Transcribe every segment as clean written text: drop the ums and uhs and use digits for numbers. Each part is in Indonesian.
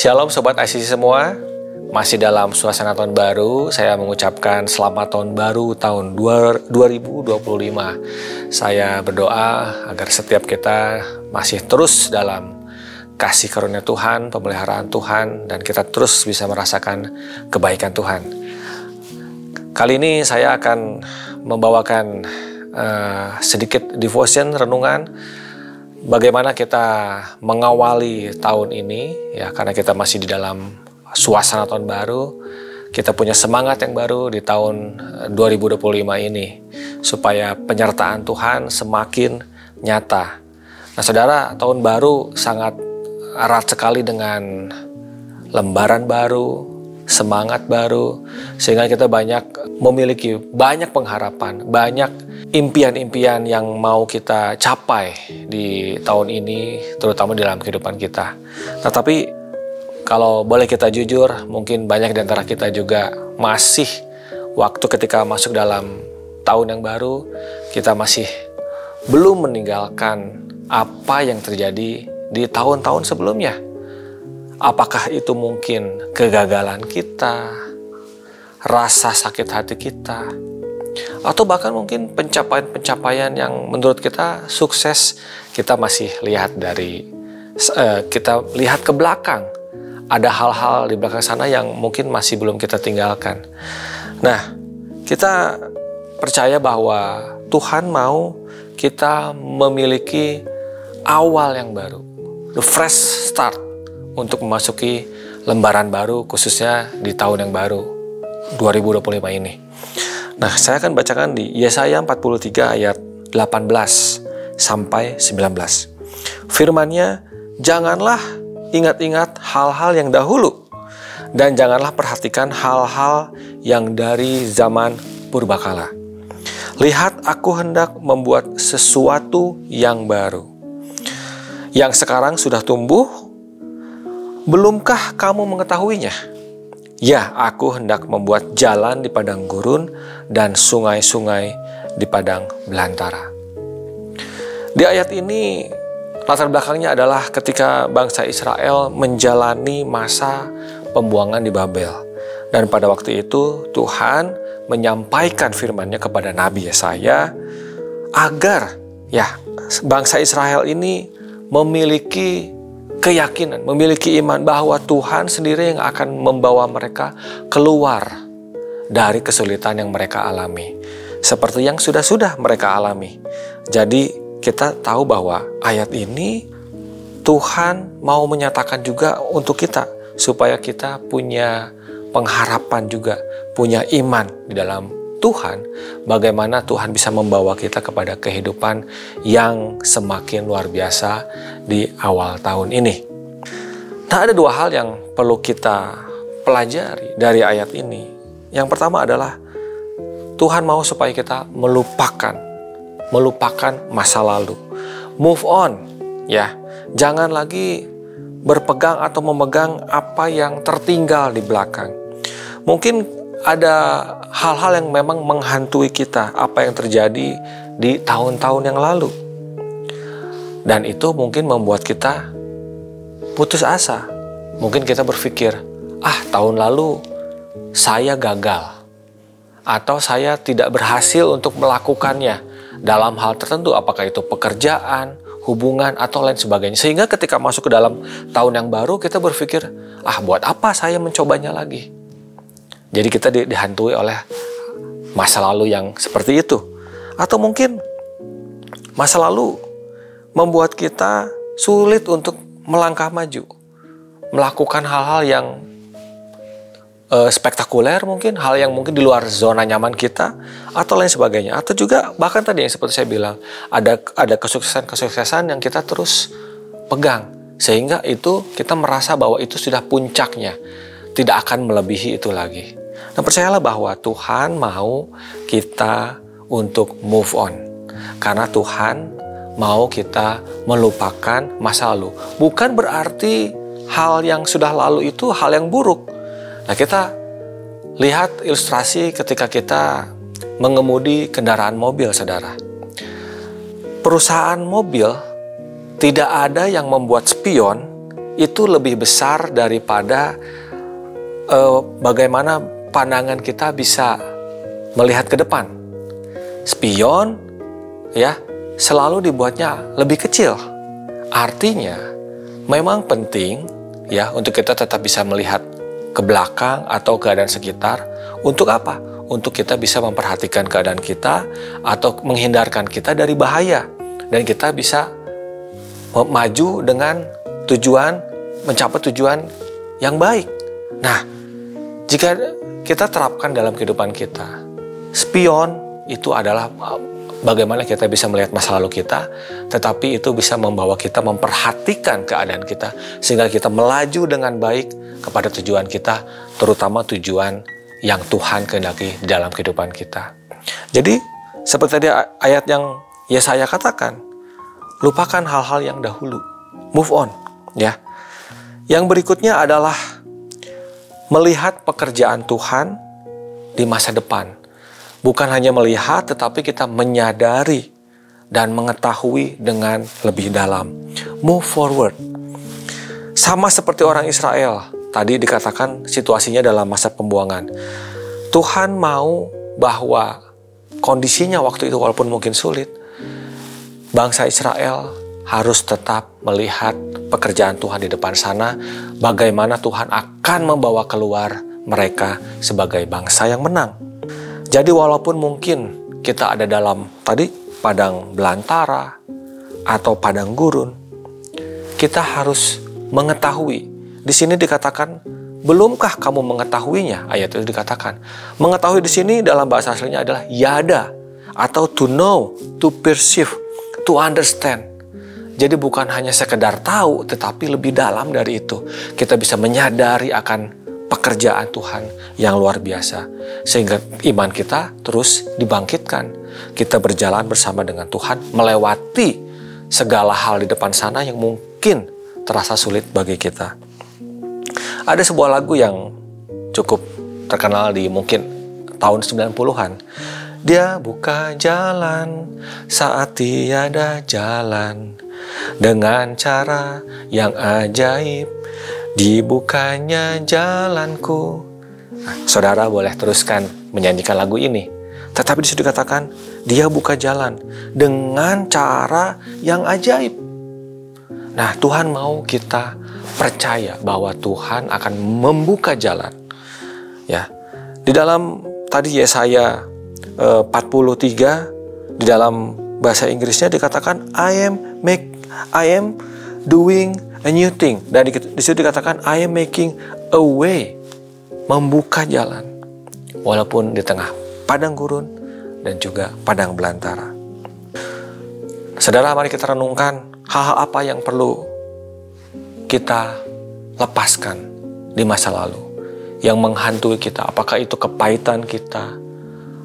Shalom Sobat ICC semua, masih dalam suasana tahun baru. Saya mengucapkan selamat tahun baru tahun 2025. Saya berdoa agar setiap kita masih terus dalam kasih karunia Tuhan, pemeliharaan Tuhan, dan kita terus bisa merasakan kebaikan Tuhan. Kali ini saya akan membawakan sedikit devotion, renungan, bagaimana kita mengawali tahun ini, ya, karena kita masih di dalam suasana tahun baru. Kita punya semangat yang baru di tahun 2025 ini, supaya penyertaan Tuhan semakin nyata. Nah saudara, tahun baru sangat erat sekali dengan lembaran baru, semangat baru, sehingga kita memiliki banyak pengharapan, banyak impian-impian yang mau kita capai di tahun ini, terutama dalam kehidupan kita. Nah, tapi kalau boleh kita jujur, mungkin banyak di antara kita juga masih waktu ketika masuk dalam tahun yang baru, kita masih belum meninggalkan apa yang terjadi di tahun-tahun sebelumnya. Apakah itu mungkin kegagalan kita, rasa sakit hati kita, atau bahkan mungkin pencapaian-pencapaian yang menurut kita sukses. Kita masih lihat kita lihat ke belakang. Ada hal-hal di belakang sana yang mungkin masih belum kita tinggalkan. Nah, kita percaya bahwa Tuhan mau kita memiliki awal yang baru, the fresh start, untuk memasuki lembaran baru, khususnya di tahun yang baru 2025 ini. Nah, saya akan bacakan di Yesaya 43 ayat 18 sampai 19. Firman-Nya, "Janganlah ingat-ingat hal-hal yang dahulu, dan janganlah perhatikan hal-hal yang dari zaman purbakala. Lihat, aku hendak membuat sesuatu yang baru, yang sekarang sudah tumbuh. Belumkah kamu mengetahuinya? Ya, aku hendak membuat jalan di padang gurun dan sungai-sungai di padang belantara." Di ayat ini, latar belakangnya adalah ketika bangsa Israel menjalani masa pembuangan di Babel. Dan pada waktu itu, Tuhan menyampaikan firman-Nya kepada Nabi Yesaya agar bangsa Israel ini memiliki keyakinan, memiliki iman bahwa Tuhan sendiri yang akan membawa mereka keluar dari kesulitan yang mereka alami, seperti yang sudah mereka alami. Jadi kita tahu bahwa ayat ini Tuhan mau menyatakan juga untuk kita, supaya kita punya pengharapan juga, punya iman di dalam Tuhan, bagaimana Tuhan bisa membawa kita kepada kehidupan yang semakin luar biasa di awal tahun ini. Nah, ada dua hal yang perlu kita pelajari dari ayat ini. Yang pertama adalah Tuhan mau supaya kita melupakan masa lalu. Move on, ya. Jangan lagi berpegang atau memegang apa yang tertinggal di belakang. Mungkin ada hal-hal yang memang menghantui kita, apa yang terjadi di tahun-tahun yang lalu. Dan itu mungkin membuat kita putus asa. Mungkin kita berpikir, tahun lalu saya gagal, atau saya tidak berhasil untuk melakukannya dalam hal tertentu, apakah itu pekerjaan, hubungan, atau lain sebagainya. Sehingga ketika masuk ke dalam tahun yang baru, kita berpikir, buat apa saya mencobanya lagi? Jadi kita dihantui oleh masa lalu yang seperti itu. Atau mungkin masa lalu membuat kita sulit untuk melangkah maju, melakukan hal-hal yang spektakuler, mungkin hal yang mungkin di luar zona nyaman kita, atau lain sebagainya. Atau juga bahkan tadi yang seperti saya bilang, ada kesuksesan yang kita terus pegang, sehingga itu kita merasa bahwa itu sudah puncaknya, tidak akan melebihi itu lagi. Nah, percayalah bahwa Tuhan mau kita untuk move on, karena Tuhan mau kita melupakan masa lalu. Bukan berarti hal yang sudah lalu itu hal yang buruk. Nah, kita lihat ilustrasi ketika kita mengemudi kendaraan mobil, saudara. Perusahaan mobil tidak ada yang membuat spion itu lebih besar daripada bagaimana pandangan kita bisa melihat ke depan. Spion ya selalu dibuatnya lebih kecil. Artinya memang penting ya untuk kita tetap bisa melihat ke belakang atau keadaan sekitar. Untuk apa? Untuk kita bisa memperhatikan keadaan kita atau menghindarkan kita dari bahaya, dan kita bisa maju dengan tujuan, mencapai tujuan yang baik. Nah, jika kita terapkan dalam kehidupan kita, spion itu adalah bagaimana kita bisa melihat masa lalu kita, tetapi itu bisa membawa kita memperhatikan keadaan kita, sehingga kita melaju dengan baik kepada tujuan kita, terutama tujuan yang Tuhan kehendaki di dalam kehidupan kita. Jadi, seperti tadi ayat yang Yesaya katakan, lupakan hal-hal yang dahulu, move on, ya. Yang berikutnya adalah melihat pekerjaan Tuhan di masa depan. Bukan hanya melihat, tetapi kita menyadari dan mengetahui dengan lebih dalam. Move forward. Sama seperti orang Israel. Tadi dikatakan situasinya dalam masa pembuangan. Tuhan mau bahwa kondisinya waktu itu walaupun mungkin sulit, bangsa Israel harus tetap melihat pekerjaan Tuhan di depan sana, bagaimana Tuhan akan membawa keluar mereka sebagai bangsa yang menang. Jadi walaupun mungkin kita ada dalam tadi padang belantara atau padang gurun, kita harus mengetahui. Di sini dikatakan, belumkah kamu mengetahuinya? Ayat itu dikatakan. Mengetahui di sini dalam bahasa aslinya adalah yada, atau to know, to perceive, to understand. Jadi bukan hanya sekedar tahu, tetapi lebih dalam dari itu. Kita bisa menyadari akan pekerjaan Tuhan yang luar biasa. Sehingga iman kita terus dibangkitkan. Kita berjalan bersama dengan Tuhan, melewati segala hal di depan sana yang mungkin terasa sulit bagi kita. Ada sebuah lagu yang cukup terkenal di mungkin tahun 90-an. Dia buka jalan saat tiada jalan, dengan cara yang ajaib dibukanya jalanku. Nah, saudara boleh teruskan menyanyikan lagu ini. Tetapi di situ dikatakan, dia buka jalan dengan cara yang ajaib. Nah, Tuhan mau kita percaya bahwa Tuhan akan membuka jalan. Ya, di dalam tadi Yesaya 43 di dalam bahasa Inggrisnya dikatakan I am doing a new thing. Dan di situ dikatakan I am making a way, membuka jalan walaupun di tengah padang gurun dan juga padang belantara. Saudara, mari kita renungkan hal-hal apa yang perlu kita lepaskan di masa lalu yang menghantui kita. Apakah itu kepahitan kita,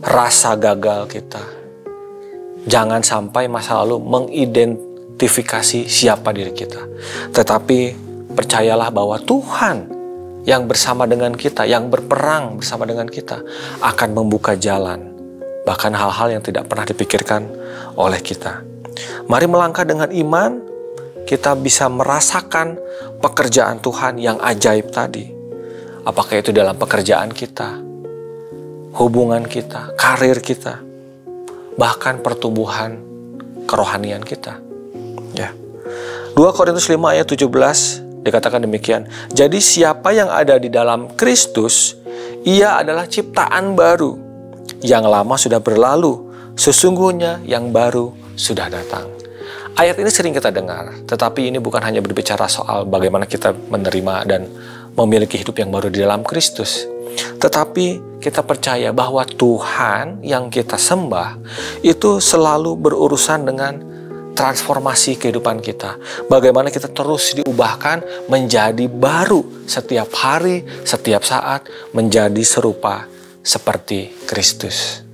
rasa gagal kita. Jangan sampai masa lalu mengidentifikasi siapa diri kita. Tetapi percayalah bahwa Tuhan yang bersama dengan kita, yang berperang bersama dengan kita, akan membuka jalan. Bahkan hal-hal yang tidak pernah dipikirkan oleh kita. Mari melangkah dengan iman, kita bisa merasakan pekerjaan Tuhan yang ajaib tadi. Apakah itu dalam pekerjaan kita, hubungan kita, karir kita, bahkan pertumbuhan kerohanian kita. Ya. 2 Korintus 5 ayat 17 dikatakan demikian. Jadi siapa yang ada di dalam Kristus, ia adalah ciptaan baru. Yang lama sudah berlalu, sesungguhnya yang baru sudah datang. Ayat ini sering kita dengar, tetapi ini bukan hanya berbicara soal bagaimana kita menerima dan memiliki hidup yang baru di dalam Kristus. Tetapi kita percaya bahwa Tuhan yang kita sembah itu selalu berurusan dengan transformasi kehidupan kita. Bagaimana kita terus diubahkan menjadi baru setiap hari, setiap saat, menjadi serupa seperti Kristus.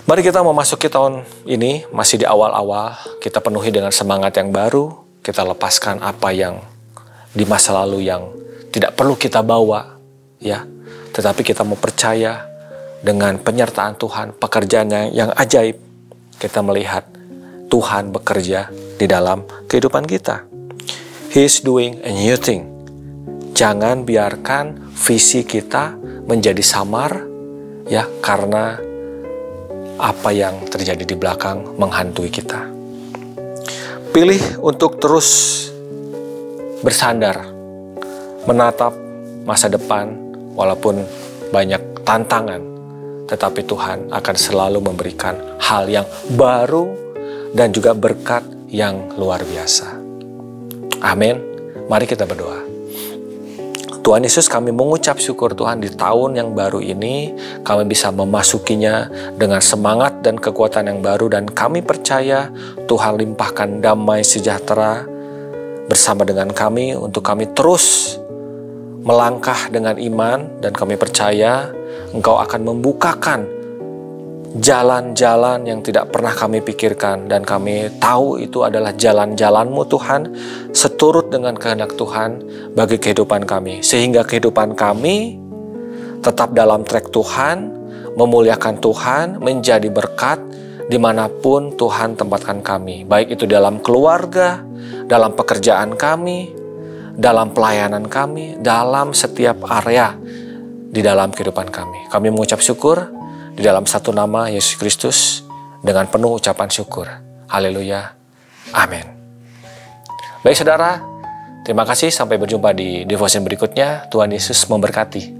Mari kita memasuki tahun ini, masih di awal-awal, kita penuhi dengan semangat yang baru, kita lepaskan apa yang di masa lalu yang tidak perlu kita bawa, ya. Tetapi kita mau percaya dengan penyertaan Tuhan, pekerjaannya yang ajaib, kita melihat Tuhan bekerja di dalam kehidupan kita. He is doing a new thing. Jangan biarkan visi kita menjadi samar ya, karena apa yang terjadi di belakang menghantui kita. Pilih untuk terus bersandar, menatap masa depan walaupun banyak tantangan, tetapi Tuhan akan selalu memberikan hal yang baru dan juga berkat yang luar biasa. Amin. Mari kita berdoa. Tuhan Yesus, kami mengucap syukur Tuhan di tahun yang baru ini, kami bisa memasukinya dengan semangat dan kekuatan yang baru, dan kami percaya Tuhan limpahkan damai sejahtera bersama dengan kami untuk kami terus melangkah dengan iman, dan kami percaya Engkau akan membukakan jalan-jalan yang tidak pernah kami pikirkan, dan kami tahu itu adalah jalan-jalan-Mu Tuhan, seturut dengan kehendak Tuhan bagi kehidupan kami, sehingga kehidupan kami tetap dalam track Tuhan, memuliakan Tuhan, menjadi berkat dimanapun Tuhan tempatkan kami, baik itu dalam keluarga, dalam pekerjaan kami, dalam pelayanan kami, dalam setiap area di dalam kehidupan kami. Kami mengucap syukur di dalam satu nama Yesus Kristus dengan penuh ucapan syukur. Haleluya. Amin. Baik saudara, terima kasih. Sampai berjumpa di devotion berikutnya. Tuhan Yesus memberkati.